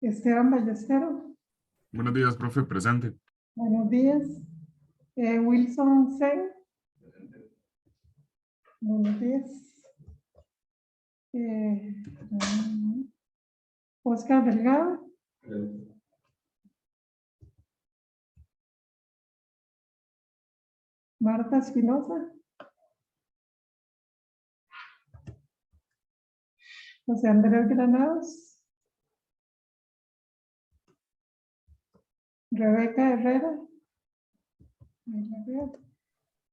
Esteban Ballestero. Buenos días, profe, presente. Buenos días. Wilson Sen. Buenos días. Oscar Delgado. Marta Espinosa. José Andrés Granados. Rebeca Herrera.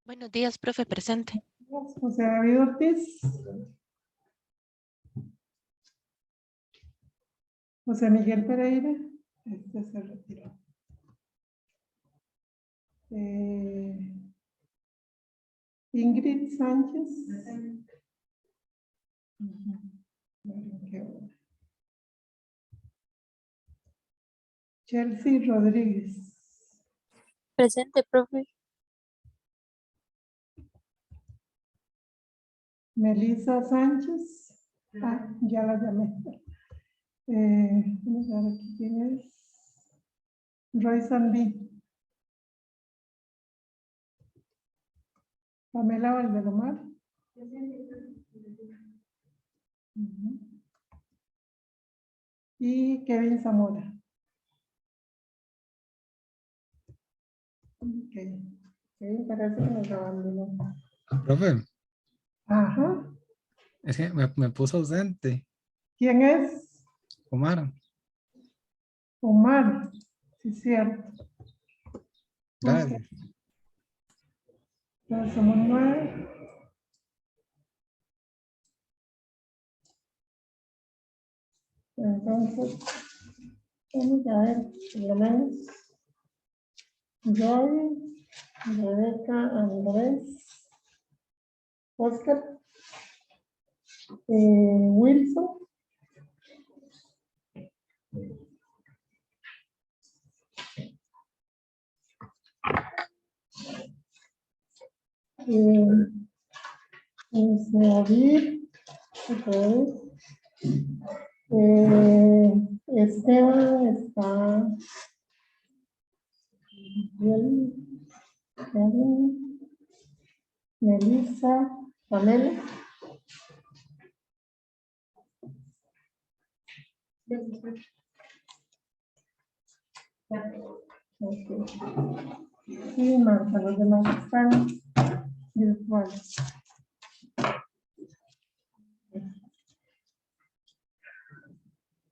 Buenos días, profe, presente. José David Ortiz. José Miguel Pereira. Este se retiró. Ingrid Sánchez. Chelsea Rodríguez. Presente, profe. Melissa Sánchez. Ya la llamé. Vamos a ver aquí quién es. Roy Sandí. Pamela Valdelomar. Y Kevin Zamora. Ok. Kevin parece que nos abandonó. Profe, Ajá. es que me puso ausente. ¿Quién es? Omar. Omar. Sí, cierto. Gracias. Entonces somos 9. Entonces, vamos a ver, por lo menos. Joy, Rebeca, Andrés, Oscar, Wilson, David, Esteban está, Melissa, Pamela. Okay. Y Marta, los demás están virtuales.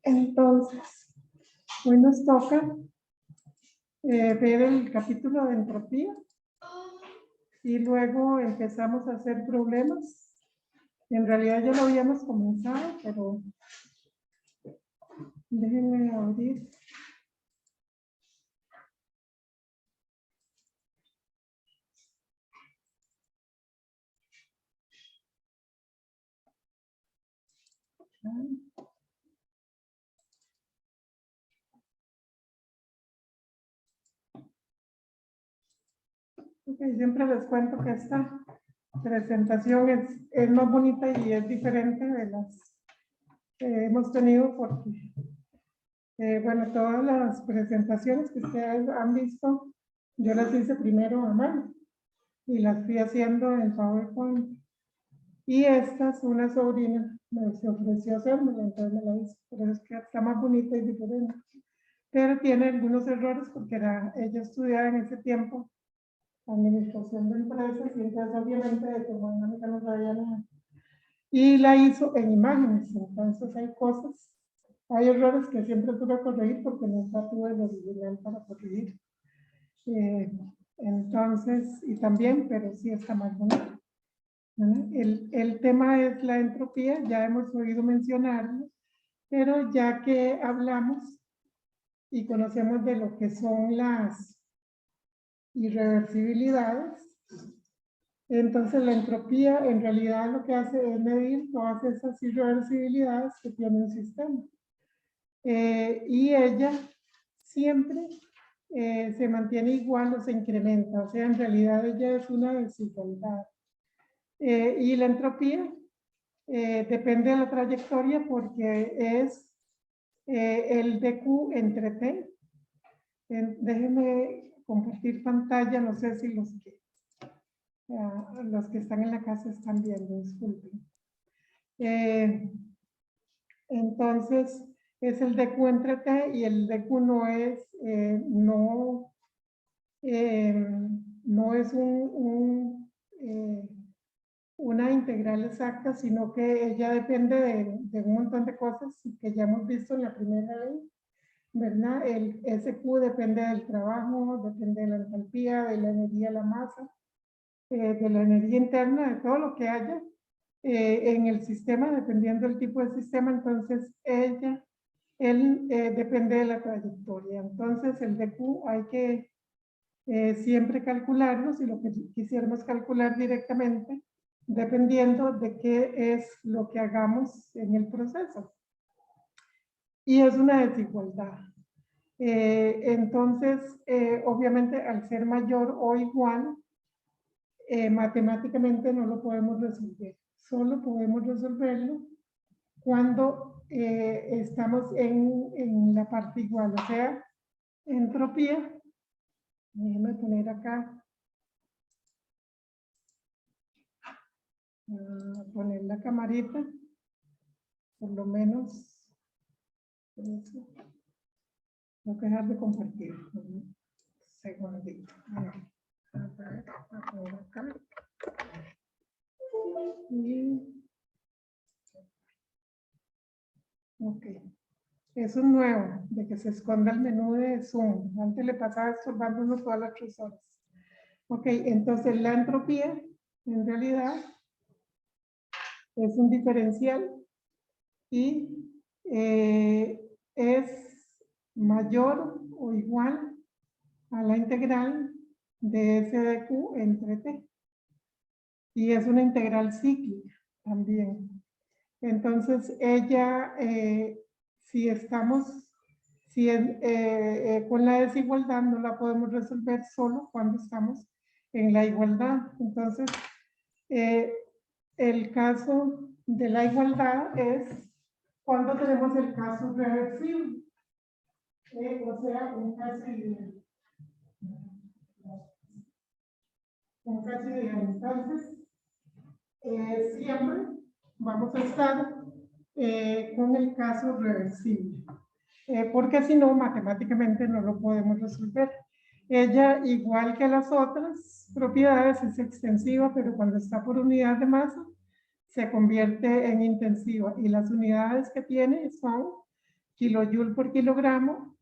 Entonces, hoy nos toca ver el capítulo de entropía y luego empezamos a hacer problemas. En realidad ya lo habíamos comenzado, pero déjenme abrir. Okay, siempre les cuento que esta presentación es más bonita y es diferente de las que hemos tenido porque, bueno, todas las presentaciones que ustedes han visto, yo las hice primero a mano y las fui haciendo en PowerPoint. Y esta es una sobrina, se ofreció hacérmela, entonces me la hizo, por eso es que está más bonita y diferente. Pero tiene algunos errores porque ella estudiaba en ese tiempo administración de empresas y entonces obviamente de termodinámica no sabía nada. Y la hizo en imágenes, entonces hay cosas, hay errores que siempre tuve que corregir porque nunca tuve el original para corregir. Entonces, y también, pero sí está más bonito. El tema es la entropía, ya hemos oído mencionarlo, pero ya que hablamos y conocemos de lo que son las irreversibilidades, entonces la entropía en realidad lo que hace es medir todas esas irreversibilidades que tiene un sistema. Y ella siempre se mantiene igual o se incrementa, o sea, en realidad ella es una desigualdad. Y la entropía depende de la trayectoria porque es el DQ entre T. Déjenme compartir pantalla, no sé si los que están en la casa están viendo, disculpen. Entonces, es el DQ entre T y el DQ no es, no es una integral exacta, sino que ella depende de un montón de cosas que ya hemos visto en la primera ley, ¿verdad? El SQ depende del trabajo, depende de la entalpía, de la energía de la masa, de la energía interna, de todo lo que haya en el sistema, dependiendo del tipo de sistema. Entonces, él depende de la trayectoria. Entonces, el DQ hay que siempre calcularlo, si lo que quisiéramos calcular directamente, dependiendo de qué es lo que hagamos en el proceso. Y es una desigualdad. Entonces, obviamente, al ser mayor o igual, matemáticamente no lo podemos resolver. Solo podemos resolverlo cuando estamos en la parte igual, o sea, entropía. Déjenme poner acá. Poner la camarita, por lo menos. Eso. Tengo que dejar de compartir. Un segundito. A ver, a poner acá. Y, ok. Eso es nuevo, de que se esconda el menú de Zoom. Antes le pasaba estorbándonos todas las 3 horas. Ok, entonces la entropía, en realidad, es un diferencial y es mayor o igual a la integral de S de Q entre T. Y es una integral cíclica también. Entonces, ella, con la desigualdad no la podemos resolver solo cuando estamos en la igualdad. Entonces, el caso de la igualdad es cuando tenemos el caso reversible. O sea, un caso ideal. Un caso ideal. Entonces, siempre vamos a estar con el caso reversible. Porque si no, matemáticamente no lo podemos resolver. Ella, igual que las otras propiedades, es extensiva, pero cuando está por unidad de masa, se convierte en intensiva. Y las unidades que tiene son kilojoule por kilogramo,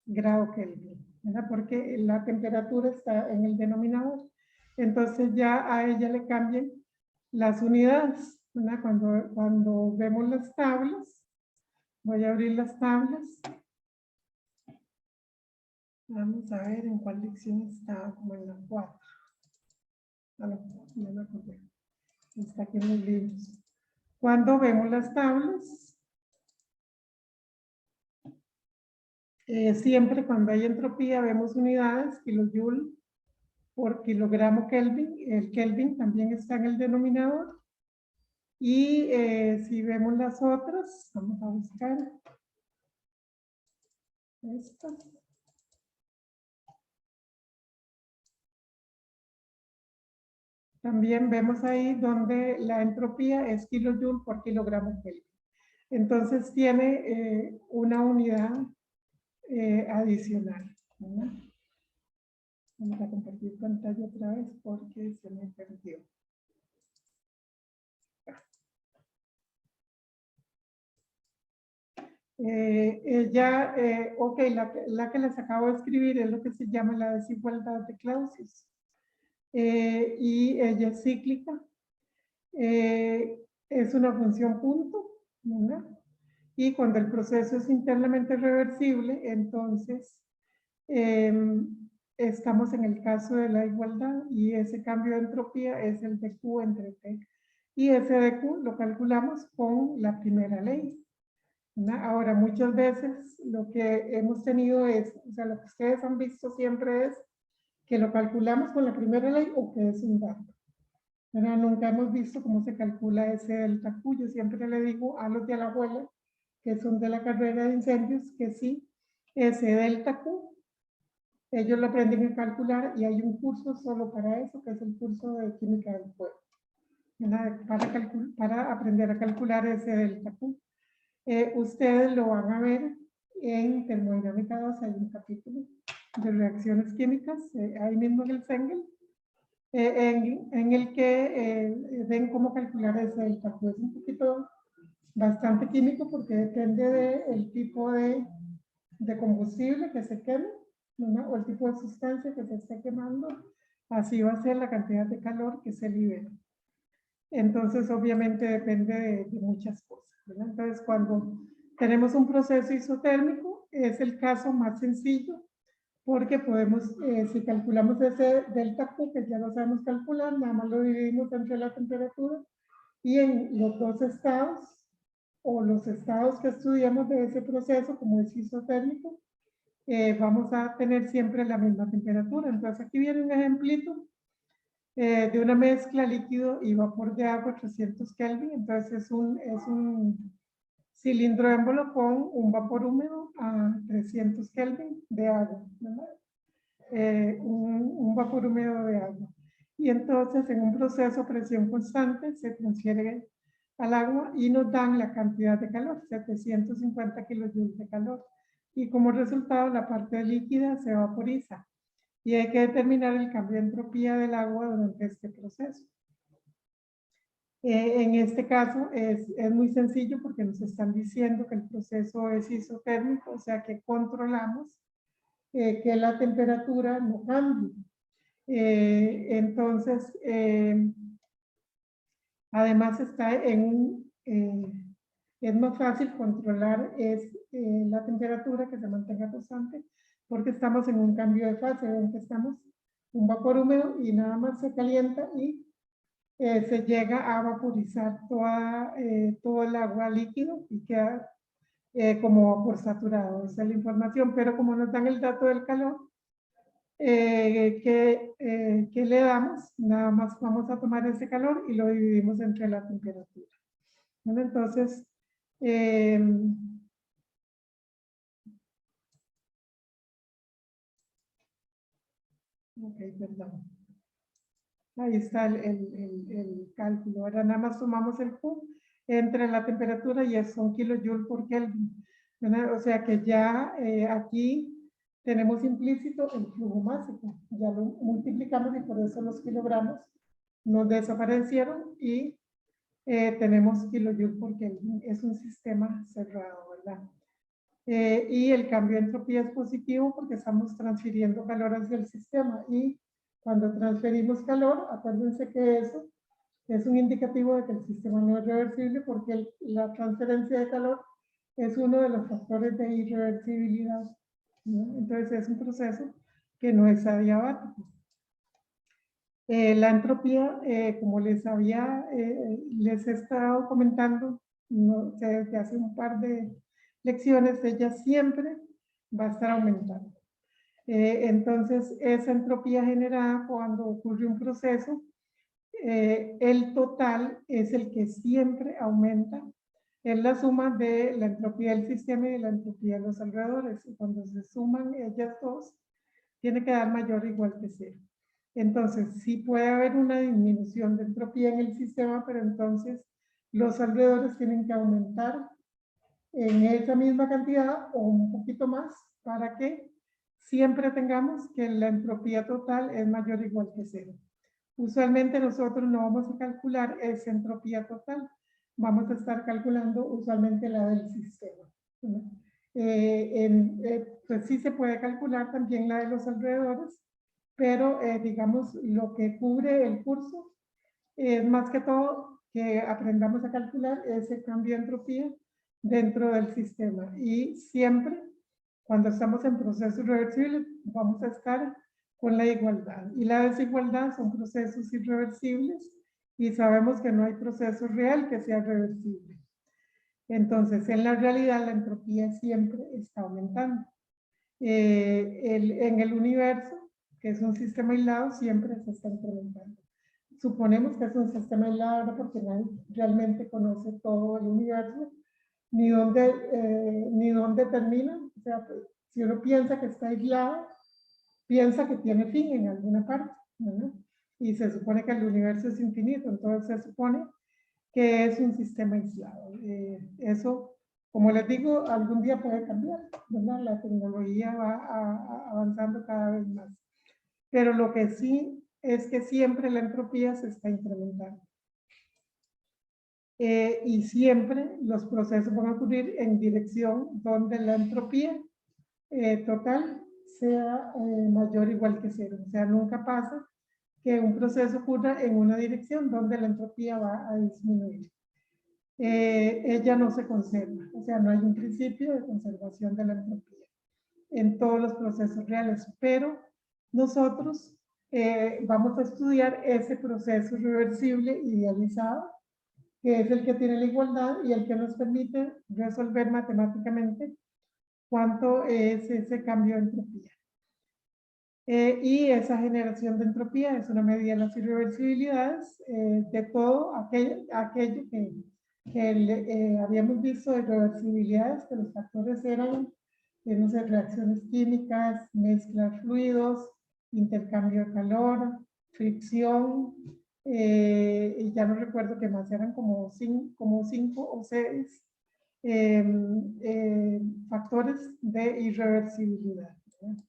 grado Kelvin, ¿verdad? Porque la temperatura está en el denominador. Entonces ya a ella le cambian las unidades, ¿verdad? Cuando vemos las tablas, voy a abrir las tablas. Vamos a ver en cuál lección está, como en la 4. Ah, no, ya me acordé. Está aquí en los libros. Cuando vemos las tablas, siempre cuando hay entropía vemos unidades, kilojoule por kilogramo Kelvin. El Kelvin también está en el denominador. Y si vemos las otras, vamos a buscar estas. También vemos ahí donde la entropía es kilojoule por kilogramo Kelvin. Entonces tiene una unidad adicional, ¿verdad? Vamos a compartir pantalla otra vez porque se me perdió. Ok, la que les acabo de escribir es lo que se llama la desigualdad de Clausius. Y ella es cíclica. Es una función punto, ¿verdad? Y cuando el proceso es internamente reversible, entonces estamos en el caso de la igualdad y ese cambio de entropía es el de Q entre T. Y ese de Q lo calculamos con la primera ley, ¿verdad? Ahora, muchas veces lo que hemos tenido es, o sea, lo que ustedes han visto siempre es que lo calculamos con la primera ley o que es un dato. Pero nunca hemos visto cómo se calcula ese delta Q. Yo siempre le digo a los de la abuela que son de la carrera de incendios, que sí, ese delta Q, ellos lo aprenden a calcular y hay un curso solo para eso, que es el curso de química del fuego, para aprender a calcular ese delta Q. Ustedes lo van a ver en termodinámica 2, hay un capítulo de reacciones químicas, ahí mismo en el CENGEL, en el que ven cómo calcular ese delta Q. Es un poquito bastante químico porque depende del tipo de combustible que se queme, ¿no? O el tipo de sustancia que se esté quemando, así va a ser la cantidad de calor que se libera. Entonces, obviamente depende de muchas cosas, ¿verdad? Entonces, cuando tenemos un proceso isotérmico, es el caso más sencillo, porque podemos, si calculamos ese delta Q, que ya lo sabemos calcular, nada más lo dividimos entre la temperatura, y en los dos estados, o los estados que estudiamos de ese proceso, como es isotérmico, vamos a tener siempre la misma temperatura. Entonces, aquí viene un ejemplito de una mezcla líquido y vapor de agua a 300 Kelvin. Entonces, es un cilindro émbolo con un vapor húmedo a 300 Kelvin de agua, ¿verdad? Un vapor húmedo de agua. Y entonces, en un proceso a presión constante, se transfiere al agua y nos dan la cantidad de calor, 750 kilojoules de calor. Y como resultado, la parte líquida se vaporiza. Y hay que determinar el cambio de entropía del agua durante este proceso. En este caso es muy sencillo porque nos están diciendo que el proceso es isotérmico, o sea que controlamos que la temperatura no cambie. Entonces, además está es más fácil controlar la temperatura que se mantenga constante porque estamos en un cambio de fase, ven que estamos un vapor húmedo y nada más se calienta y se llega a vaporizar todo el agua líquido y queda como vapor saturado. Esa es la información, pero como nos dan el dato del calor, que le damos, nada más vamos a tomar ese calor y lo dividimos entre la temperatura. ¿Vale? Entonces, ok, perdón. Ahí está el cálculo. Ahora nada más tomamos el Q entre la temperatura y son kilojoules por Kelvin. ¿Verdad? O sea que ya aquí tenemos implícito el flujo másico. Ya lo multiplicamos y por eso los kilogramos nos desaparecieron y tenemos kilojoules por Kelvin. Es un sistema cerrado, ¿verdad? Y el cambio de entropía es positivo porque estamos transfiriendo calor hacia el sistema y cuando transferimos calor, acuérdense que eso es un indicativo de que el sistema no es reversible porque la transferencia de calor es uno de los factores de irreversibilidad, ¿no? Entonces es un proceso que no es adiabático. La entropía, como les he estado comentando, no sé, desde hace un par de lecciones, ella siempre va a estar aumentando. Entonces, esa entropía generada cuando ocurre un proceso, el total es el que siempre aumenta. Es la suma de la entropía del sistema y de la entropía de los alrededores. Y cuando se suman ellas dos, tiene que dar mayor o igual que cero. Entonces, sí puede haber una disminución de entropía en el sistema, pero entonces los alrededores tienen que aumentar en esa misma cantidad o un poquito más para que siempre tengamos que la entropía total es mayor o igual que cero. Usualmente nosotros no vamos a calcular esa entropía total, vamos a estar calculando usualmente la del sistema. Pues sí se puede calcular también la de los alrededores, pero digamos lo que cubre el curso es más que todo que aprendamos a calcular ese cambio de entropía dentro del sistema. Y siempre, cuando estamos en procesos reversibles, vamos a estar con la igualdad. Y la desigualdad son procesos irreversibles y sabemos que no hay proceso real que sea reversible. Entonces, en la realidad, la entropía siempre está aumentando. En el universo, que es un sistema aislado, siempre se está incrementando. Suponemos que es un sistema aislado porque nadie realmente conoce todo el universo, ni dónde termina. O sea, pues, si uno piensa que está aislado, piensa que tiene fin en alguna parte, ¿verdad? Y se supone que el universo es infinito, entonces se supone que es un sistema aislado. Eso, como les digo, algún día puede cambiar, ¿verdad? La tecnología va avanzando cada vez más. Pero lo que sí es que siempre la entropía se está incrementando. Y siempre los procesos van a ocurrir en dirección donde la entropía total sea mayor o igual que cero. O sea, nunca pasa que un proceso ocurra en una dirección donde la entropía va a disminuir. Ella no se conserva, o sea, no hay un principio de conservación de la entropía en todos los procesos reales, pero nosotros vamos a estudiar ese proceso reversible idealizado, que es el que tiene la igualdad y el que nos permite resolver matemáticamente cuánto es ese cambio de entropía. Y esa generación de entropía es una medida de las irreversibilidades de todo aquello que habíamos visto de reversibilidades, que los factores eran, no sé, reacciones químicas, mezcla de fluidos, intercambio de calor, fricción, y ya no recuerdo qué más, eran como cinco o seis factores de irreversibilidad, ¿verdad?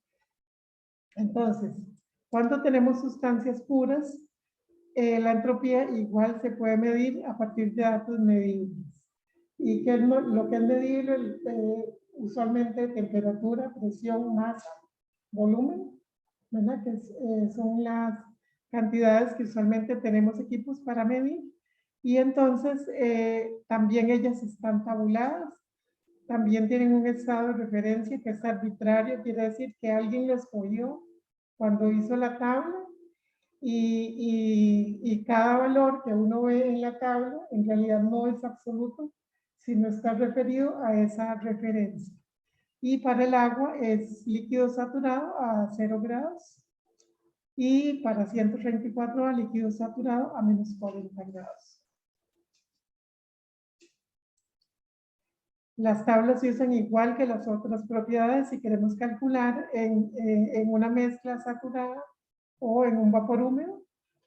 Entonces, cuando tenemos sustancias puras, la entropía igual se puede medir a partir de datos medibles. Y que lo que es medible, usualmente temperatura, presión, masa, volumen, ¿verdad? Que son las cantidades que usualmente tenemos equipos para medir. Y entonces también ellas están tabuladas, también tienen un estado de referencia que es arbitrario, quiere decir que alguien lo escogió cuando hizo la tabla y cada valor que uno ve en la tabla en realidad no es absoluto, sino está referido a esa referencia. Y para el agua es líquido saturado a 0 grados y para 134 a líquido saturado a menos 40 grados. Las tablas se usan igual que las otras propiedades si queremos calcular en una mezcla saturada o en un vapor húmedo.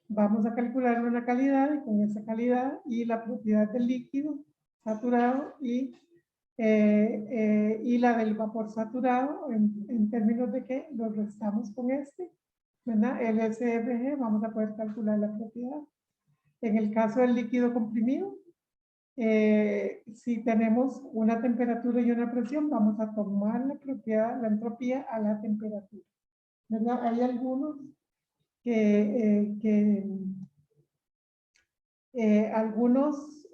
Vamos a calcular una calidad y con esa calidad y la propiedad del líquido saturado y la del vapor saturado en términos de que lo restamos con este, ¿verdad? El SFG, vamos a poder calcular la propiedad. En el caso del líquido comprimido, si tenemos una temperatura y una presión, vamos a tomar la propiedad, la entropía a la temperatura, ¿verdad? Hay algunos algunos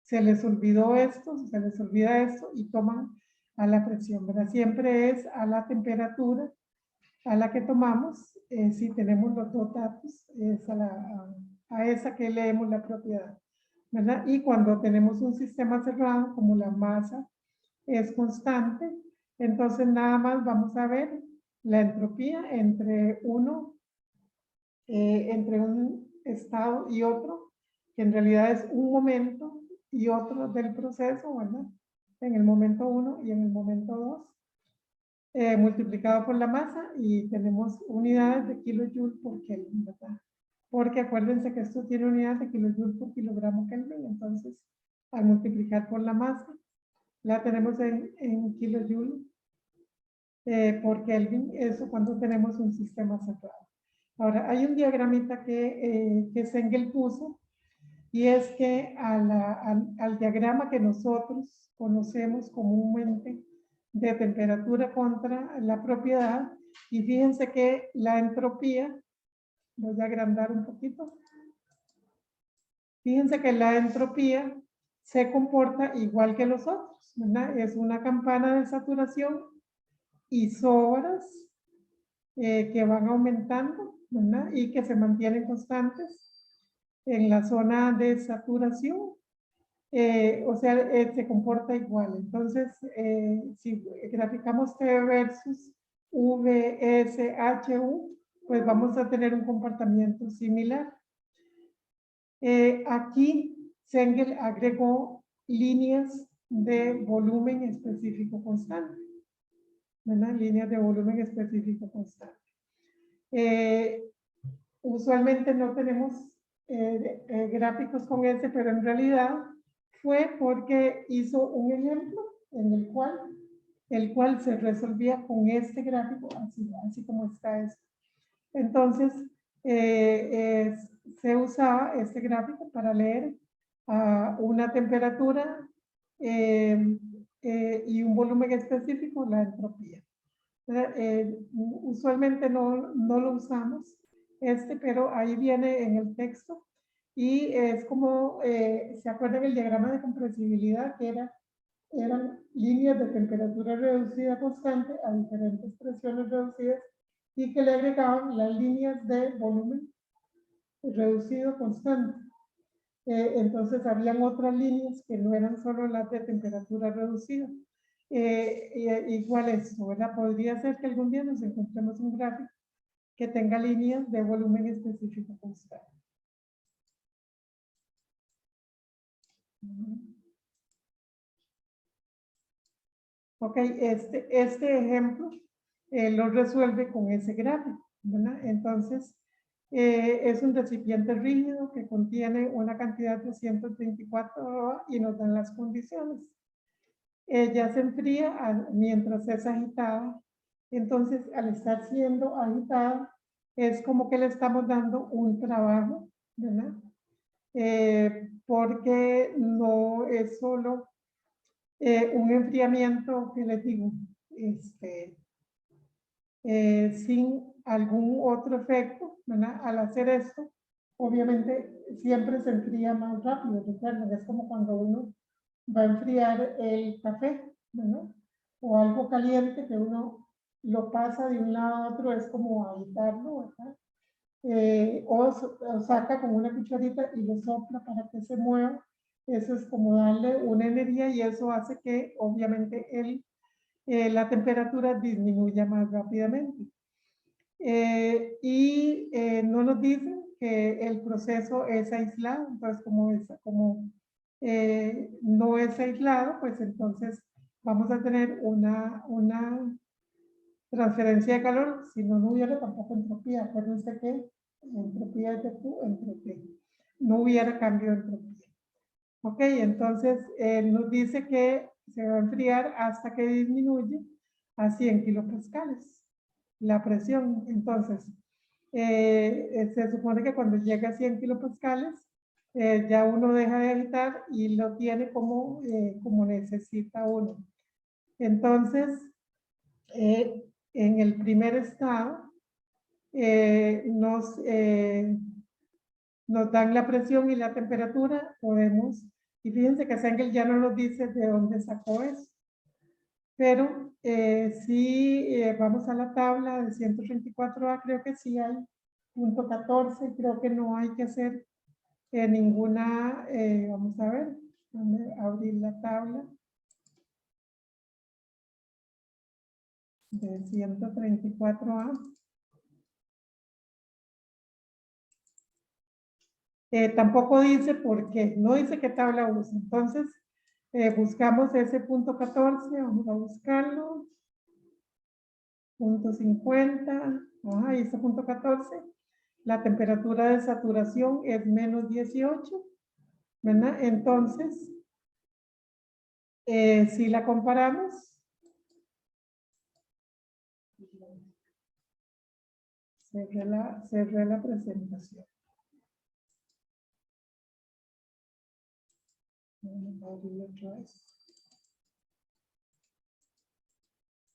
se les olvidó esto, se les olvida esto y toman a la presión, ¿verdad? Siempre es a la temperatura a la que tomamos, si tenemos los dos datos, es a esa que leemos la propiedad, ¿verdad? Y cuando tenemos un sistema cerrado, como la masa es constante, entonces nada más vamos a ver la entropía entre un estado y otro, que en realidad es un momento y otro del proceso, ¿verdad? En el momento 1 y en el momento 2, multiplicado por la masa y tenemos unidades de kilojoule por Kelvin, ¿verdad? Porque acuérdense que esto tiene unidades de kilojoule por kilogramo Kelvin, entonces al multiplicar por la masa, la tenemos en kilojoule por Kelvin, eso cuando tenemos un sistema cerrado. Ahora, hay un diagramita que Sengel puso, y es que al diagrama que nosotros conocemos comúnmente de temperatura contra la propiedad, y fíjense que la entropía, voy a agrandar un poquito, fíjense que la entropía se comporta igual que los otros, ¿verdad? Es una campana de saturación y sobras que van aumentando, ¿verdad? Y que se mantienen constantes en la zona de saturación, o sea, se comporta igual. Entonces, si graficamos T versus VSHU, pues vamos a tener un comportamiento similar. Aquí Sengel agregó líneas de volumen específico constante, ¿verdad? Líneas de volumen específico constante. Usualmente no tenemos gráficos con ese, pero en realidad fue porque hizo un ejemplo en el cual se resolvía con este gráfico, así como está esto. Entonces, se usaba este gráfico para leer una temperatura y un volumen específico, la entropía. Usualmente no lo usamos, pero ahí viene en el texto y es como, ¿se acuerdan el diagrama de compresibilidad que eran líneas de temperatura reducida constante a diferentes presiones reducidas y que le agregaban las líneas de volumen reducido constante? Entonces habían otras líneas que no eran solo las de temperatura reducida. Igual esto, ¿verdad? Podría ser que algún día nos encontremos un gráfico que tenga líneas de volumen específico constante. Ok, este ejemplo lo resuelve con ese gráfico, ¿verdad? Entonces, es un recipiente rígido que contiene una cantidad de 134 y nos dan las condiciones. Ya se enfría mientras es agitada. Entonces, al estar siendo agitada, es como que le estamos dando un trabajo, ¿verdad? Porque no es solo un enfriamiento, que les digo, sin algún otro efecto, ¿verdad? Al hacer esto, obviamente siempre se enfría más rápido. Recuerden, es como cuando uno va a enfriar el café, ¿verdad? O algo caliente que uno lo pasa de un lado a otro, es como agitarlo, ¿verdad? O saca con una cucharita y lo sopla para que se mueva. Eso es como darle una energía y eso hace que obviamente la temperatura disminuya más rápidamente. No nos dicen que el proceso es aislado, entonces como no es aislado, pues entonces vamos a tener una transferencia de calor. Si no hubiera tampoco entropía. Acuérdense que entropía es de Q entre T. No hubiera cambio de entropía. Ok, entonces nos dice que se va a enfriar hasta que disminuye a 100 kilopascales la presión. Entonces, se supone que cuando llega a 100 kilopascales, ya uno deja de agitar y lo tiene como necesita uno. Entonces, en el primer estado, nos dan la presión y la temperatura, y fíjense que Sengel ya no nos dice de dónde sacó eso. Pero si vamos a la tabla de 134A, creo que sí hay punto 14, creo que no hay que hacer ninguna, vamos a ver, abrir la tabla de 134A. Tampoco dice por qué, no dice qué tabla usa. Entonces, buscamos ese punto 14, vamos a buscarlo. Punto 50, ahí está punto 14. La temperatura de saturación es menos 18, ¿verdad? Entonces, si la comparamos, cerré la presentación. Vamos a abrirlo otra vez.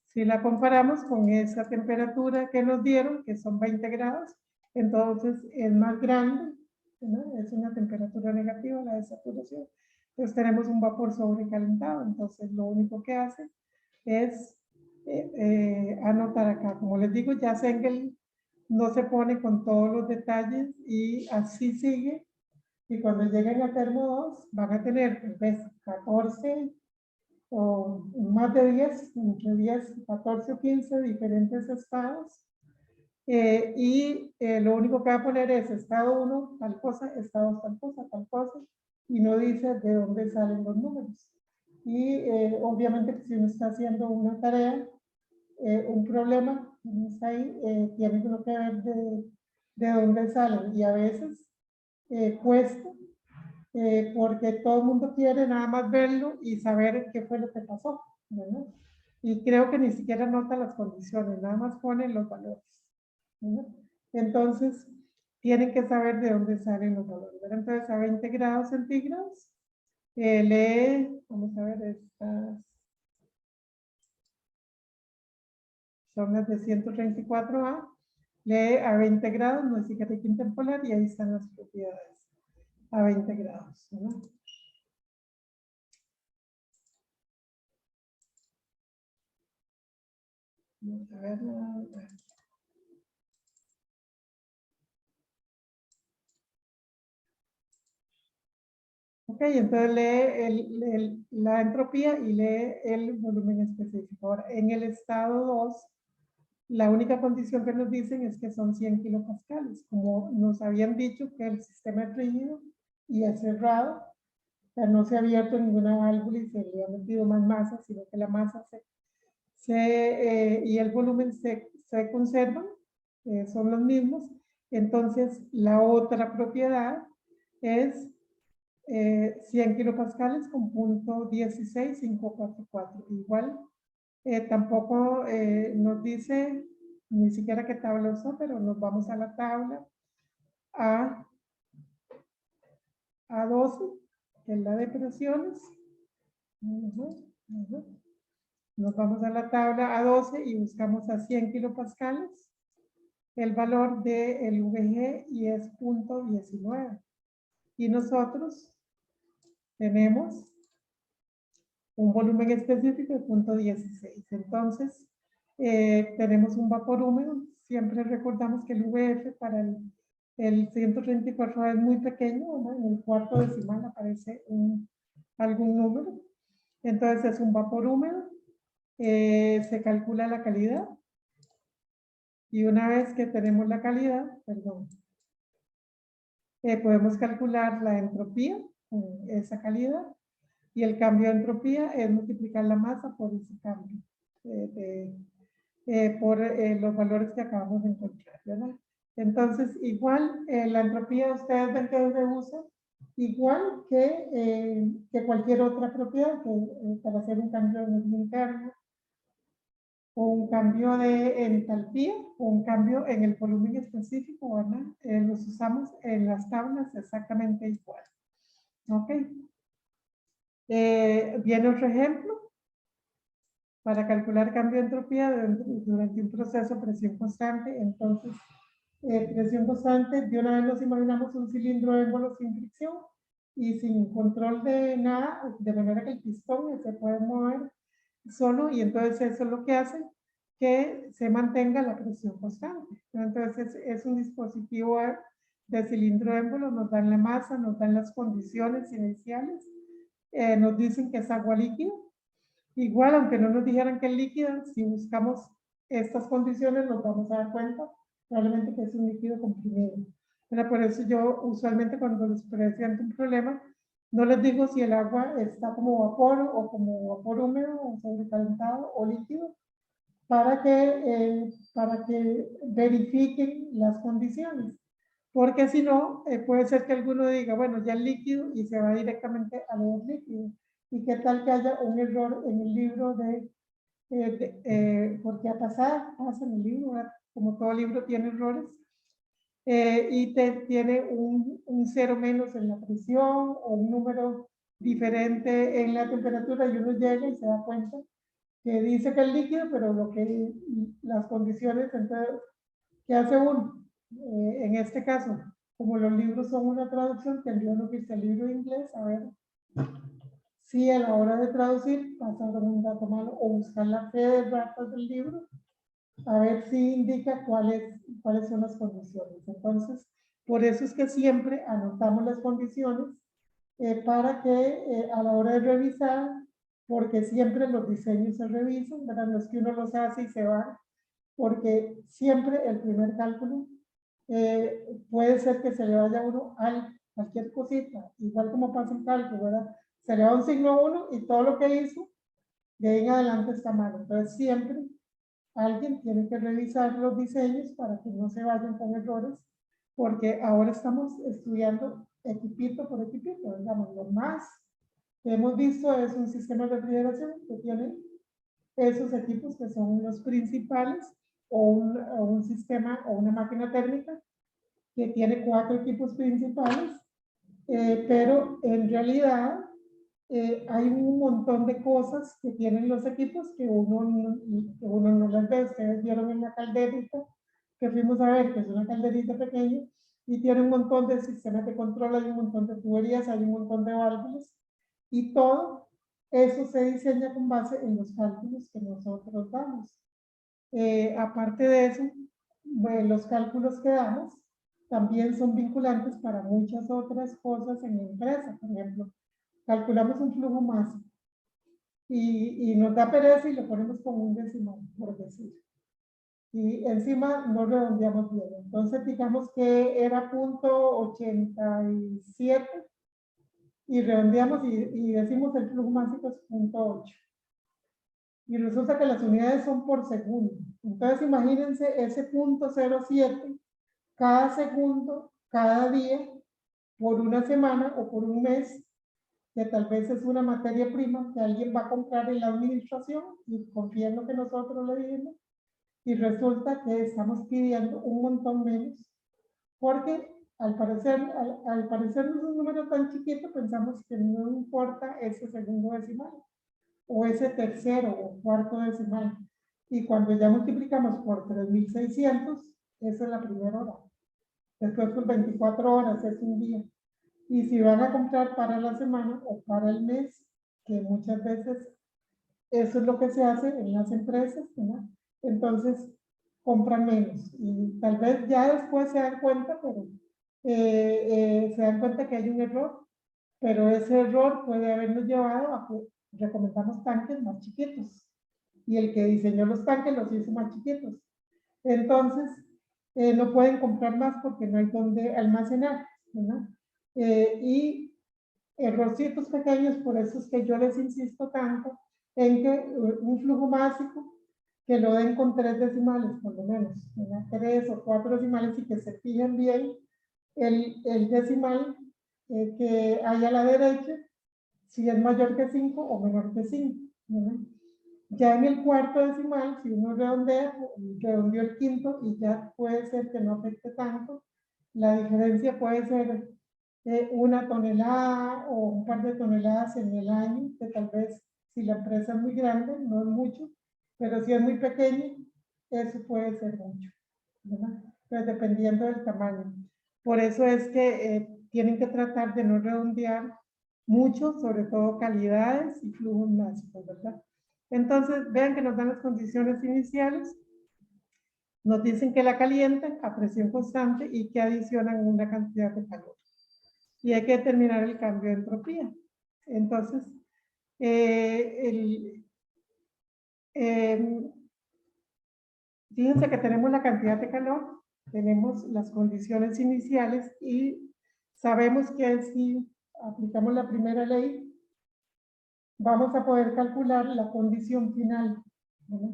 Si la comparamos con esa temperatura que nos dieron, que son 20 grados, entonces es más grande, ¿no? Es una temperatura negativa la de saturación. Entonces tenemos un vapor sobrecalentado. Entonces lo único que hace es anotar acá. Como les digo, ya Sengel no se pone con todos los detalles y así sigue. Y cuando lleguen a termo 2 van a tener, pues, 14 o más de 10, entre 10, 14 o 15 diferentes estados. Lo único que va a poner es estado 1, tal cosa, estado tal cosa, y no dice de dónde salen los números. Y obviamente si uno está haciendo una tarea, un problema, no está ahí, tiene uno que ver de dónde salen. Y a veces cuesta, porque todo el mundo quiere nada más verlo y saber qué fue lo que pasó, ¿verdad? Y creo que ni siquiera nota las condiciones, nada más pone los valores, ¿verdad? Entonces, tienen que saber de dónde salen los valores, ¿verdad? Entonces, a 20 grados centígrados, lee, vamos a ver, estas son las de 134A, lee a 20 grados, no es siquiera interpolar, y ahí están las propiedades a 20 grados, ¿verdad? Vamos a ver. Ok, entonces lee la entropía y lee el volumen específico. Ahora, en el estado 2, la única condición que nos dicen es que son 100 kilopascales. Como nos habían dicho que el sistema es rígido y es cerrado, o sea, no se ha abierto ninguna válvula y se le ha metido más masa, sino que la masa y el volumen se conservan, son los mismos. Entonces, la otra propiedad es 100 kilopascales con punto 16544. Igual, tampoco nos dice ni siquiera qué tabla usó, pero nos vamos a la tabla A12, que es la de presiones. Nos vamos a la tabla A12 y buscamos a 100 kilopascales el valor del VG y es punto 19. Y nosotros tenemos un volumen específico de punto 16. Entonces, tenemos un vapor húmedo. Siempre recordamos que el VF para el 134 es muy pequeño, ¿no? En el cuarto decimal aparece algún número. Entonces, es un vapor húmedo. Se calcula la calidad. Y una vez que tenemos la calidad, podemos calcular la entropía, esa calidad. Y el cambio de entropía es multiplicar la masa por ese cambio, por los valores que acabamos de encontrar, ¿verdad? Entonces, igual la entropía, ustedes ven que se usa igual que cualquier otra propiedad, para hacer un cambio de energía interna, o un cambio de entalpía, o un cambio en el volumen específico, ¿verdad? Los usamos en las tablas exactamente igual. ¿Ok? Viene otro ejemplo para calcular cambio de entropía durante un proceso presión constante. Entonces, presión constante, de una vez nos imaginamos un cilindro émbolo sin fricción y sin control de nada, de manera que el pistón se puede mover solo, y entonces eso es lo que hace que se mantenga la presión constante. Entonces es un dispositivo de cilindro émbolo, nos dan la masa, nos dan las condiciones iniciales, nos dicen que es agua líquida. Igual, aunque no nos dijeran que es líquida, si buscamos estas condiciones nos vamos a dar cuenta probablemente que es un líquido comprimido. Pero por eso yo usualmente cuando les presento un problema, no les digo si el agua está como vapor o como vapor húmedo o sobrecalentado o líquido, para que verifiquen las condiciones. Porque si no, puede ser que alguno diga, bueno, ya es líquido y se va directamente a los líquidos. Y qué tal que haya un error en el libro porque pasa en el libro, ¿verdad? Como todo libro tiene errores, y tiene un cero menos en la presión o un número diferente en la temperatura, y uno llega y se da cuenta que dice que es líquido, pero las condiciones, entonces, ¿qué hace uno? En este caso, como los libros son una traducción, tendría uno que irse al libro de inglés, a ver si a la hora de traducir pasaron un dato malo, o buscar la fe de datos del libro, a ver si indica cuáles son las condiciones. Entonces, por eso es que siempre anotamos las condiciones, para que a la hora de revisar, porque siempre los diseños se revisan, ¿verdad? No es que uno los hace y se va, porque siempre el primer cálculo puede ser que se le vaya a uno cualquier cosita, igual como pasa en cálculo, ¿verdad? Se le da un signo 1 y todo lo que hizo, de ahí en adelante está mal. Entonces siempre alguien tiene que revisar los diseños para que no se vayan con errores, porque ahora estamos estudiando equipito por equipito, digamos, lo más que hemos visto es un sistema de refrigeración que tiene esos equipos que son los principales, o un sistema o una máquina térmica que tiene 4 equipos principales, pero en realidad hay un montón de cosas que tienen los equipos que uno no las ve. Ustedes vieron en la calderita que fuimos a ver, que es una calderita pequeña, y tiene un montón de sistemas de control, hay un montón de tuberías, hay un montón de válvulas, y todo eso se diseña con base en los cálculos que nosotros damos. Aparte de eso, bueno, los cálculos que damos también son vinculantes para muchas otras cosas en la empresa. Por ejemplo, calculamos un flujo máximo y nos da pereza y lo ponemos como un decimal, por decir. Y encima no redondeamos bien. Entonces, digamos que era 0.87 y redondeamos y decimos el flujo máximo es 0.8. Y resulta que las unidades son por segundo. Entonces, imagínense ese 0.07 cada segundo, cada día, por una semana o por un mes, que tal vez es una materia prima que alguien va a comprar en la administración y confía en lo que nosotros le dijimos, y resulta que estamos pidiendo un montón menos, porque al parecernos un número tan chiquito, pensamos que no importa ese segundo decimal, o ese tercero o cuarto decimal, y cuando ya multiplicamos por 3.600, esa es la primera hora. Después por 24 horas es un día. Y si van a comprar para la semana o para el mes, que muchas veces eso es lo que se hace en las empresas, ¿verdad? Entonces compran menos y tal vez ya después se dan cuenta, pero se dan cuenta que hay un error, pero ese error puede habernos llevado a que recomendamos tanques más chiquitos y el que diseñó los tanques los hizo más chiquitos. Entonces no pueden comprar más porque no hay donde almacenar, ¿verdad? Y errorcitos pequeños, por eso es que yo les insisto tanto en que un flujo básico que lo den con 3 decimales, por lo menos, ¿verdad? 3 o 4 decimales, y que se fijen bien el decimal que hay a la derecha, si es mayor que 5 o menor que 5, ¿verdad? Ya en el cuarto decimal, si uno redondea, redondeó el quinto y ya puede ser que no afecte tanto. La diferencia puede ser 1 tonelada o un par de toneladas en el año, que tal vez si la empresa es muy grande, no es mucho, pero si es muy pequeña, eso puede ser mucho, ¿verdad? Pues dependiendo del tamaño. Por eso es que tienen que tratar de no redondear mucho, sobre todo calidades y flujos básicos, ¿verdad? Entonces, vean que nos dan las condiciones iniciales, nos dicen que la calientan a presión constante y que adicionan una cantidad de calor. Y hay que determinar el cambio de entropía. Entonces, fíjense que tenemos la cantidad de calor, tenemos las condiciones iniciales y sabemos que si aplicamos la primera ley, vamos a poder calcular la condición final, ¿verdad?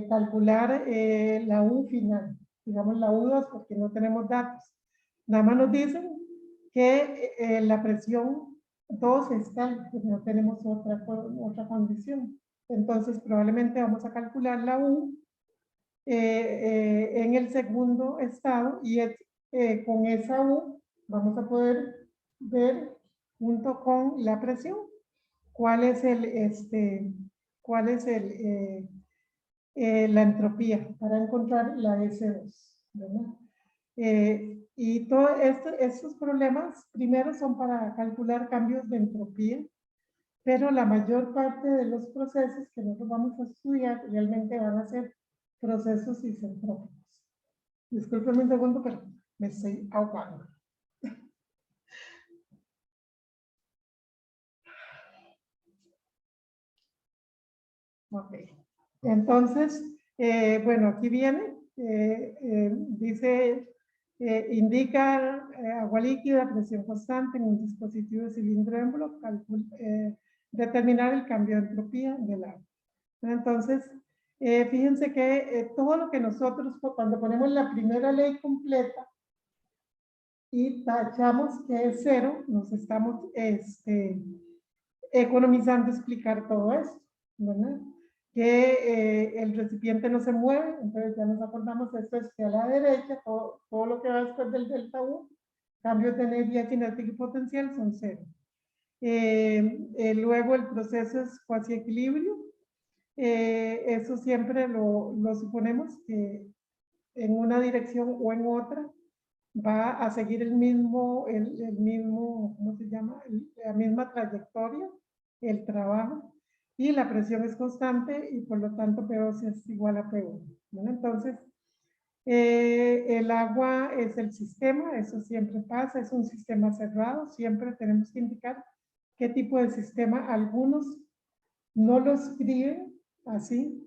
Calcular la U final, digamos la U2 porque no tenemos datos. Nada más nos dicen que la presión 2 está, pues no tenemos otra condición. Entonces probablemente vamos a calcular la U en el segundo estado y con esa U vamos a poder ver junto con la presión cuál es la entropía para encontrar la S2, ¿verdad? Y todos estos problemas primero son para calcular cambios de entropía, pero la mayor parte de los procesos que nosotros vamos a estudiar realmente van a ser procesos isentrópicos. Disculpen un segundo, pero me estoy ahogando. Ok. Entonces, bueno, aquí viene, dice Indica agua líquida, presión constante en un dispositivo de cilindro de envelope, determinar el cambio de entropía del agua. Entonces, fíjense que todo lo que nosotros, cuando ponemos la primera ley completa y tachamos que es cero, nos estamos economizando explicar todo esto, ¿verdad? Que el recipiente no se mueve, entonces ya nos acordamos, esto es que a la derecha, todo lo que va después del delta U, cambios de energía cinética y potencial son cero. Luego el proceso es cuasi equilibrio, eso siempre lo suponemos que en una dirección o en otra va a seguir el mismo, ¿cómo se llama? La misma trayectoria, el trabajo, y la presión es constante y por lo tanto P2 es igual a P1. ¿No? Entonces, el agua es el sistema, eso siempre pasa, es un sistema cerrado, siempre tenemos que indicar qué tipo de sistema. Algunos no lo escriben así,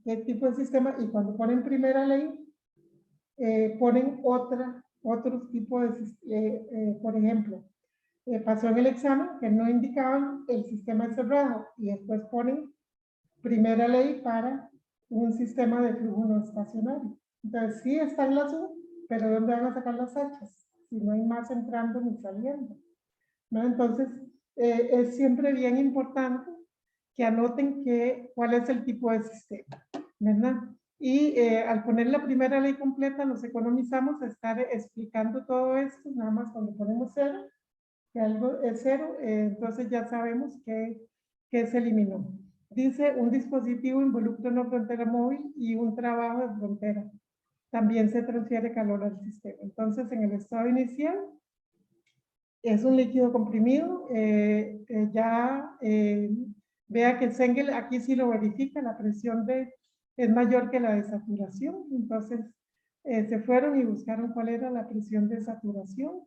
qué tipo de sistema, y cuando ponen primera ley, ponen otro tipo de, por ejemplo, pasó en el examen que no indicaban el sistema cerrado y después ponen primera ley para un sistema de flujo no estacionario. Entonces sí están las U, pero ¿de dónde van a sacar las H's? Si no hay más entrando ni saliendo, ¿no? Entonces es siempre bien importante que anoten cuál es el tipo de sistema, ¿verdad? Y al poner la primera ley completa nos economizamos a estar explicando todo esto, nada más cuando ponemos cero, que algo es cero, entonces ya sabemos que se eliminó. Dice, un dispositivo involucra una frontera móvil y un trabajo de frontera. También se transfiere calor al sistema. Entonces, en el estado inicial, es un líquido comprimido. Vea que el Sengel aquí sí lo verifica, la presión es mayor que la de saturación. Entonces, se fueron y buscaron cuál era la presión de saturación.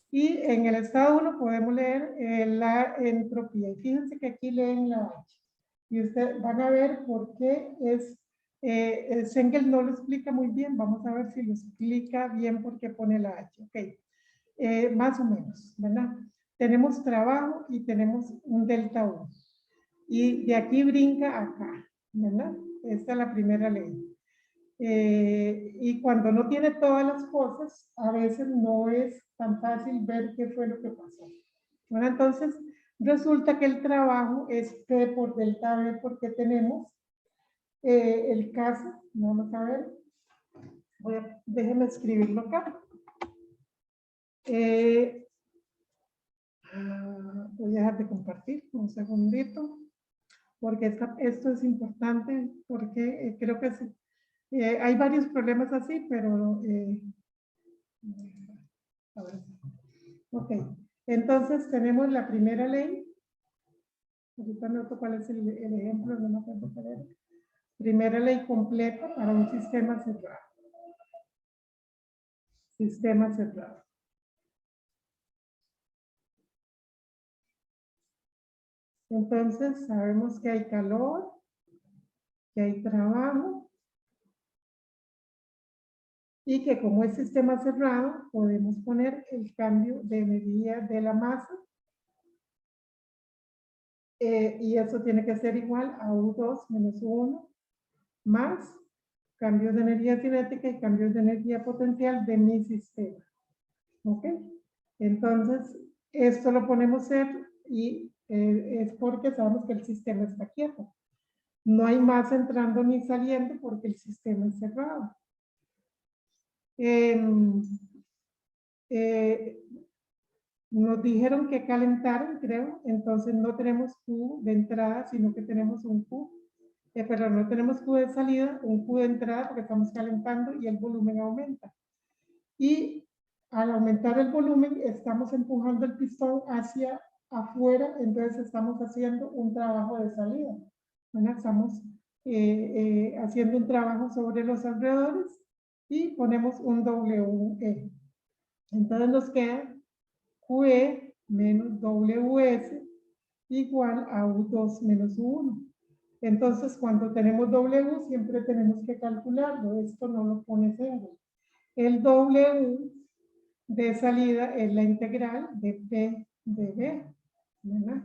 Y en el estado 1 podemos leer la entropía. Y fíjense que aquí leen la H. Y ustedes van a ver por qué el Sengel no lo explica muy bien. Vamos a ver si lo explica bien por qué pone la H. Ok. Más o menos, ¿verdad? Tenemos trabajo y tenemos un delta U. Y de aquí brinca acá, ¿verdad? Esta es la primera ley. Y cuando no tiene todas las cosas, a veces no es tan fácil ver qué fue lo que pasó. Bueno, entonces, resulta que el trabajo es P por delta B porque tenemos el caso, vamos a ver, déjenme escribirlo acá. Voy a dejar de compartir un segundito, porque esto es importante, porque creo que hay varios problemas así, pero a ver. Ok, entonces tenemos la primera ley. Ahorita noto cuál es el ejemplo, no me acuerdo cuál era. Primera ley completa para un sistema cerrado. Sistema cerrado. Entonces sabemos que hay calor, que hay trabajo, y que como es sistema cerrado, podemos poner el cambio de energía de la masa, y eso tiene que ser igual a U2 menos U1 más cambios de energía cinética y cambios de energía potencial de mi sistema. ¿Ok? Entonces, esto lo ponemos cero y es porque sabemos que el sistema está quieto. No hay más entrando ni saliendo porque el sistema es cerrado. Nos dijeron que calentaron, creo, entonces no tenemos Q de entrada, sino que tenemos un Q. Pero no tenemos Q de salida, un Q de entrada porque estamos calentando y el volumen aumenta. Y al aumentar el volumen, estamos empujando el pistón hacia afuera, entonces estamos haciendo un trabajo de salida. Bueno, estamos haciendo un trabajo sobre los alrededores y ponemos un WE. Entonces nos queda QE menos WS igual a U2 menos U1. Entonces, cuando tenemos W, siempre tenemos que calcularlo. Esto no lo pone cero. El W de salida es la integral de P de B, ¿verdad?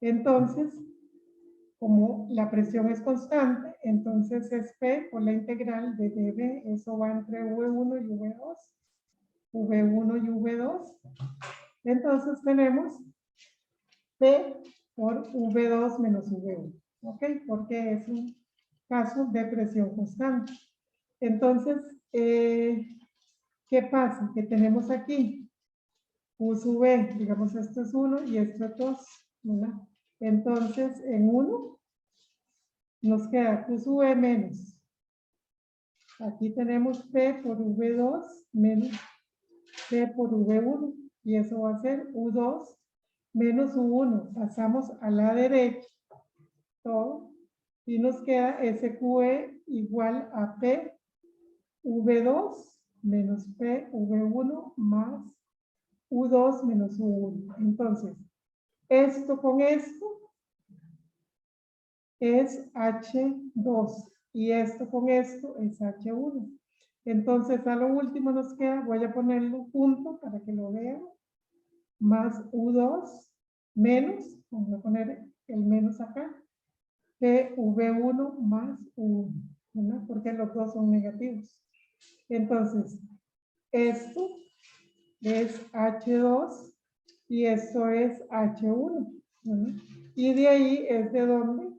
Entonces, como la presión es constante, entonces es P por la integral de dB, eso va entre V1 y V2, V1 y V2. Entonces tenemos P por V2 menos V1, ¿ok? Porque es un caso de presión constante. Entonces, ¿qué pasa? Que tenemos aquí Q sub V, digamos esto es 1 y esto es 2, ¿verdad? Entonces, en 1 nos queda Q sub V menos. Aquí tenemos P por V2 menos P por V1 y eso va a ser U2 menos U1. Pasamos a la derecha todo y nos queda SQE igual a P V2 menos P V1 más U2 menos U1. Entonces, esto con esto es H2 y esto con esto es H1. Entonces, a lo último nos queda, voy a ponerlo junto para que lo vean, más U2 menos, vamos a poner el menos acá, PV1 más U1, ¿verdad? Porque los dos son negativos. Entonces, esto es H2 y esto es H1, ¿verdad? Y de ahí es de donde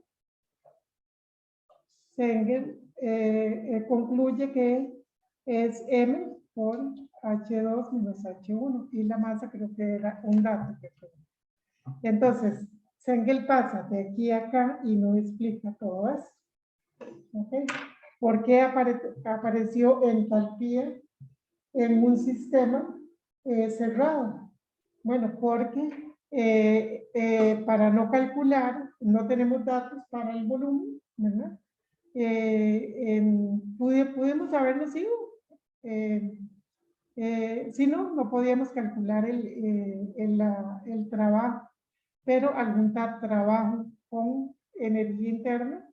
Sengel concluye que es M por H2 menos H1 y la masa creo que era un dato. Entonces, Sengel pasa de aquí a acá y no explica todo eso. ¿Okay? ¿Por qué apareció entalpía en un sistema cerrado? Bueno, porque para no calcular, no tenemos datos para el volumen, ¿verdad? Pudimos habernos ido. Si no, no podíamos calcular el trabajo, pero al juntar trabajo con energía interna,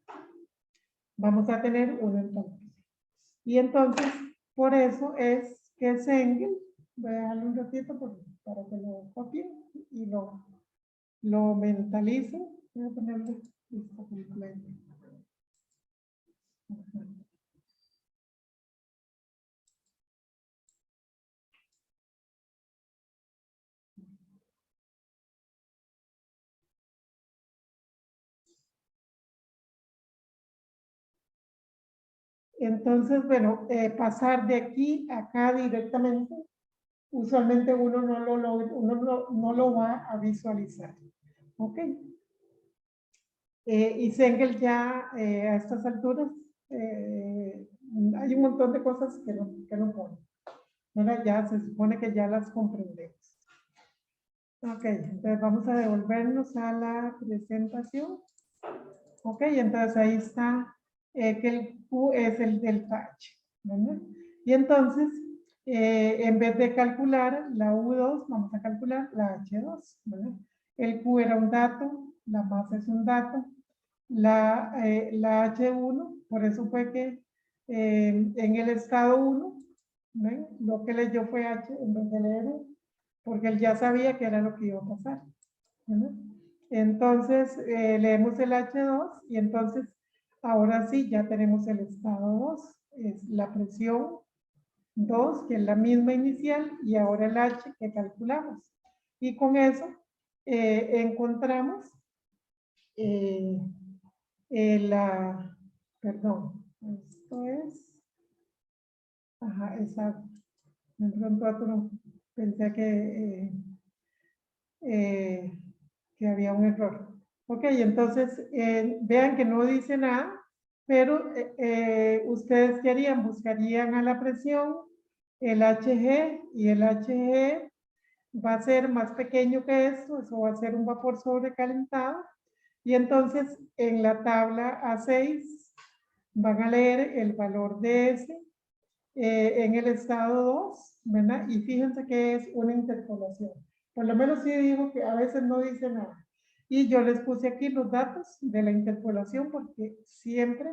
vamos a tener una entalpía. Y entonces, por eso es que Sengel, voy a dejarle un ratito para que lo copien y lo mentalicen. Voy a ponerle lista completa. Entonces, bueno, pasar de aquí a acá directamente, usualmente uno no lo va a visualizar. ¿Ok? Y Sengel ya a estas alturas hay un montón de cosas que no pone. Ahora ya se supone que ya las comprendemos. Ok, entonces vamos a devolvernos a la presentación. Ok, entonces ahí está que el Q es el delta H, ¿verdad? Y entonces, en vez de calcular la U2, vamos a calcular la H2, ¿verdad? El Q era un dato, la masa es un dato, la H1, por eso fue que en el estado 1, ¿ven? Lo que leyó fue H en vez de leer U, porque él ya sabía que era lo que iba a pasar, ¿verdad? Entonces, leemos el H2 y entonces, ahora sí, ya tenemos el estado 2, es la presión 2, que es la misma inicial, y ahora el H que calculamos. Y con eso encontramos perdón, esto es, ajá, exacto. De pronto otro, pensé que había un error. Ok, entonces vean que no dice nada, pero ustedes qué harían, buscarían a la presión, el HG, y el HG va a ser más pequeño que esto, eso va a ser un vapor sobrecalentado, y entonces en la tabla A6 van a leer el valor de S en el estado 2, ¿verdad? Y fíjense que es una interpolación. Por lo menos sí digo que a veces no dice nada. Y yo les puse aquí los datos de la interpolación porque siempre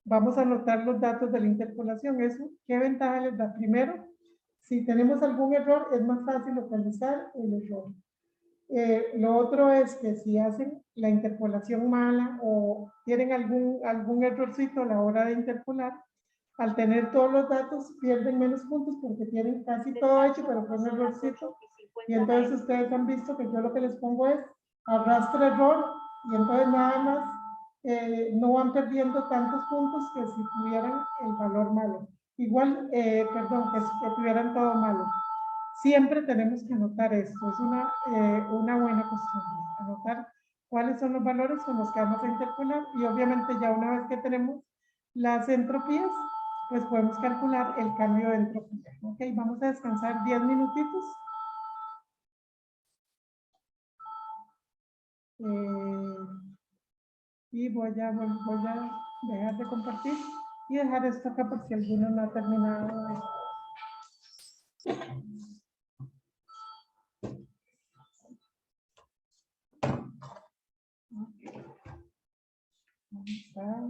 vamos a anotar los datos de la interpolación. ¿Eso qué ventaja les da? Primero, si tenemos algún error, es más fácil localizar el error. Lo otro es que si hacen la interpolación mala o tienen algún errorcito a la hora de interpolar, al tener todos los datos pierden menos puntos porque tienen casi todo hecho, pero fue un errorcito. Y entonces ustedes han visto que yo lo que les pongo es arrastre error y entonces nada más no van perdiendo tantos puntos que si tuvieran el valor malo. Igual, perdón, que tuvieran todo malo. Siempre tenemos que anotar esto, es una buena costumbre, anotar cuáles son los valores con los que vamos a interpolar y obviamente ya una vez que tenemos las entropías, pues podemos calcular el cambio de entropía. Ok, vamos a descansar 10 minutitos. Y voy a dejar de compartir y dejar esto acá por si alguno no ha terminado. Ahí está.